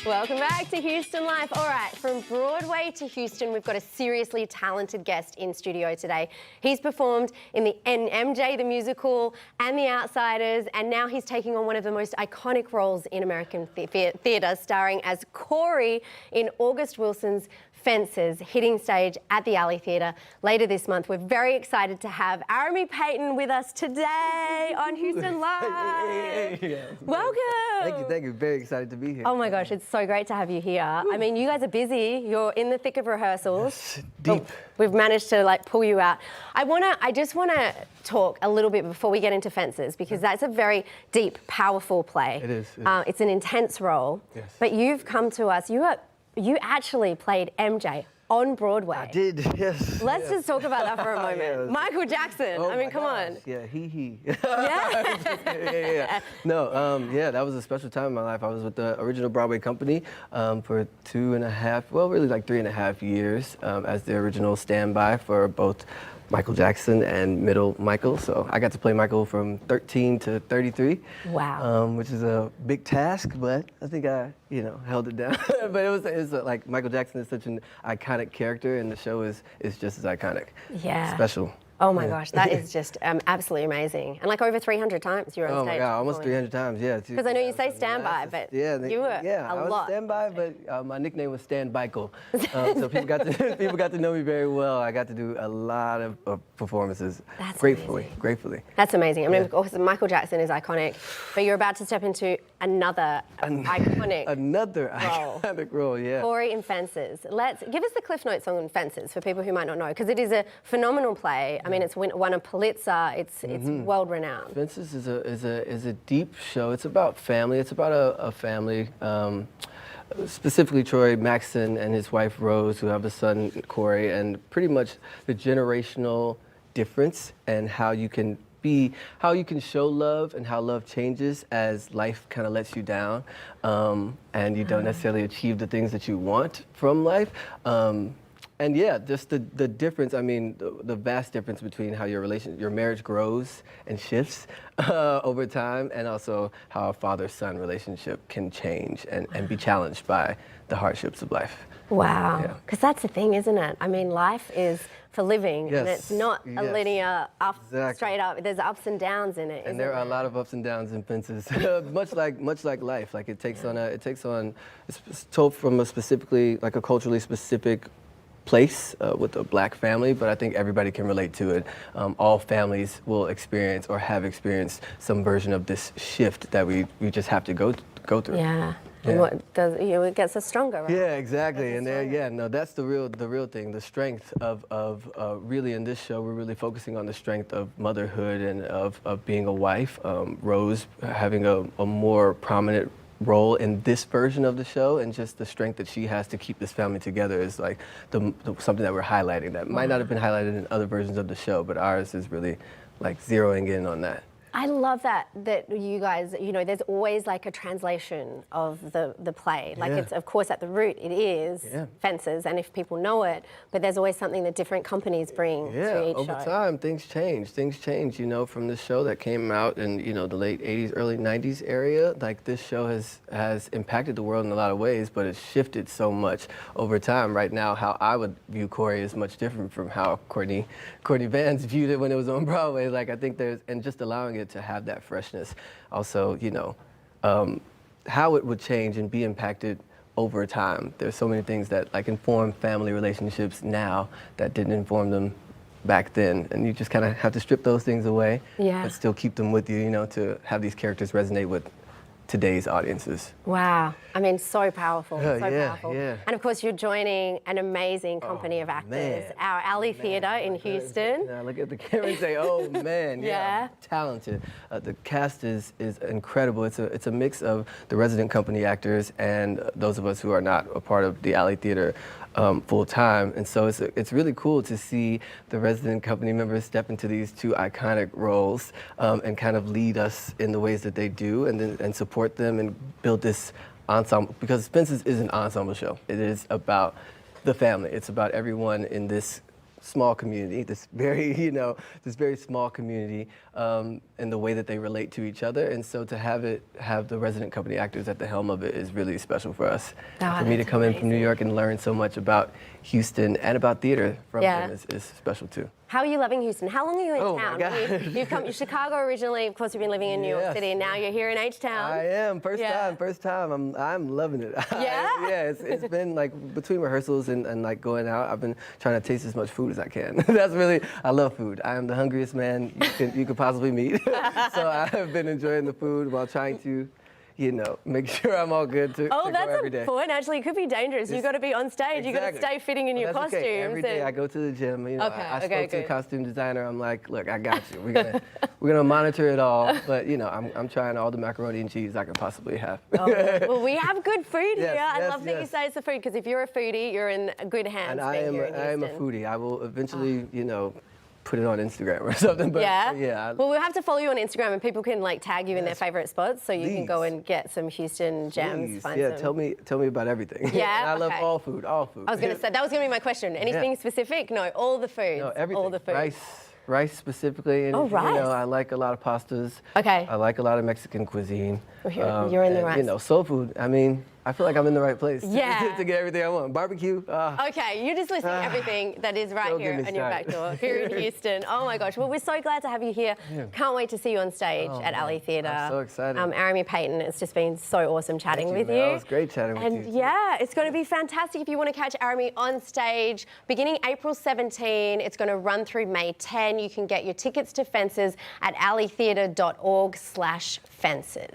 Welcome back to Houston Life. All right, from Broadway to Houston, we've got a seriously talented guest in studio today. He's performed in MJ the Musical and The Outsiders, and now he's taking on one of the most iconic roles in American theatre, starring as Cory in August Wilson's Fences, hitting stage at the Alley Theatre later this month. We're very excited to have Aramie Payton with us today on Houston Live. Welcome. Thank you. Very excited to be here. Oh my gosh, it's so great to have you here. I mean, you guys are busy. You're in the thick of rehearsals. Yes, deep. We've managed to pull you out. I just wanna talk a little bit before we get into Fences, because that's a very deep, powerful play. It is. It's an intense role. Yes. But you've come to us. You actually played MJ on Broadway. I did, yes. Let's just talk about that for a moment. Yes. Michael Jackson. Oh I mean, come on. Yeah, he. Yeah. yeah. No, that was a special time in my life. I was with the original Broadway company for 2.5, well, really like 3.5 years as the original standby for both Michael Jackson and middle Michael. So I got to play Michael from 13 to 33. Wow. Which is a big task, but I think I, held it down. But it was like Michael Jackson is such an iconic character, and the show is just as iconic. Yeah. Special. Oh my gosh, that is just absolutely amazing. And over 300 times you were on stage. Oh my God, almost 300 times, yeah. Because I know you say standby, but you were I was lot. Standby, but my nickname was Standbichael. So people got to know me very well. I got to do a lot of performances. That's gratefully. That's amazing. I mean, of course, Michael Jackson is iconic, but you're about to step into another iconic role, yeah. Cory in Fences. Give us the Cliff Notes on Fences for people who might not know, because it is a phenomenal play. I mean, it's won a Pulitzer. It's world renowned. Fences is a deep show. It's about family. It's about a family. Specifically Troy Maxson and his wife Rose, who have a son Cory, and pretty much the generational difference and how you can show love and how love changes as life kind of lets you down, and you don't necessarily achieve the things that you want from life. And yeah, just the difference, I mean, the vast difference between how your marriage grows and shifts over time, and also how a father-son relationship can change and be challenged by the hardships of life. Wow, because that's the thing, isn't it? I mean, life is for living, and it's not a linear straight up. There's ups and downs in it. And there are a lot of ups and downs in Fences, much like life. Like it takes on, it's told from a culturally specific place with a black family, but I think everybody can relate to it. All families will experience or have experienced some version of this shift that we just have to go through. Yeah. And it gets us stronger, right? Yeah, exactly. And that's the real thing. The strength of really in this show, we're really focusing on the strength of motherhood and of being a wife. Rose having a more prominent role in this version of the show, and just the strength that she has to keep this family together is like something that we're highlighting that might not have been highlighted in other versions of the show, but ours is really like zeroing in on that. I love that you guys, there's always like a translation of the play. Like it's, of course, at the root, it is Fences, and if people know it, but there's always something that different companies bring to each over show. time, things change, from this show that came out in, the late 80s, early 90s area. Like this show has impacted the world in a lot of ways, but it's shifted so much over time. Right now, how I would view Cory is much different from how Courtney Vance viewed it when it was on Broadway. Like I think and just allowing it to have that freshness. Also, how it would change and be impacted over time. There's so many things that inform family relationships now that didn't inform them back then, and you just kind of have to strip those things away, but still keep them with you, to have these characters resonate with today's audiences. Wow. I mean, so powerful, powerful. Yeah. And of course, you're joining an amazing company of actors, our Alley Theatre in Houston. Now look at the camera and say, oh man, talented. The cast is incredible. It's a mix of the resident company actors and those of us who are not a part of the Alley Theatre full time, and so it's really cool to see the resident company members step into these two iconic roles and kind of lead us in the ways that they do, and support them and build this ensemble, because Fences is an ensemble show. It is about the family. It's about everyone in this small community, this very, this very small community, and the way that they relate to each other. And so to have the resident company actors at the helm of it is really special for us. Oh, For me to that's come in from New amazing. York and learn so much about Houston and about theater from Yeah. them is special too. How are you loving Houston? How long are you in Oh, my town? God. You've come to Chicago originally. Of course, you've been living in New York Yes. City, and now you're here in H-Town. I am first Yeah. time. I'm loving it. Yeah? Yeah. It's been like between rehearsals and like going out. I've been trying to taste as much food as I can. That's really, I love food. I am the hungriest man you could possibly meet. So I've been enjoying the food while trying to, make sure I'm all good to Oh, go that's every a day. point. Actually, it could be dangerous. You've got to be on stage. You've got to Exactly. stay fitting in your But that's costumes. okay. Every day and- I go to the gym. Okay, I okay, spoke to the good. costume designer. I'm like, look, I got you. We're gonna monitor it all. But I'm trying all the macaroni and cheese I can possibly have. Oh, well, we have good food Yes, here. I yes, love that you yes. say it's the food, because if you're a foodie, you're in good hands. And I being am here in I am a Houston. foodie. I will eventually, put it on Instagram or something. But Yeah. Well, we'll have to follow you on Instagram, and people can like tag you in their Yes. favorite spots, so you can go Please. and get some Houston gems. Please. Find Yeah, some. tell me about everything. Yeah, And I love okay. all food. I was going to say that was going to be my question. Anything specific? No, all the foods. No, everything. All the foods. Rice specifically. And, Oh, rice. I like a lot of pastas. Okay. I like a lot of Mexican cuisine. Well, you're in the and, rice. soul food. I mean, I feel like I'm in the right place Yeah. to get everything I want. Barbecue. Okay, you're just listing everything that is right Don't here get me on your back started. door here in Houston. Oh my gosh. Well, we're so glad to have you here. Can't wait to see you on stage at Alley Theatre. I'm so excited. Aramie Payton, it's just been so awesome chatting Thank you, with man. you. It was great chatting with And you. yeah, it's going to be fantastic if you want to catch Aramie on stage beginning April 17. It's going to run through May 10. You can get your tickets to Fences at alleytheatre.org/fences.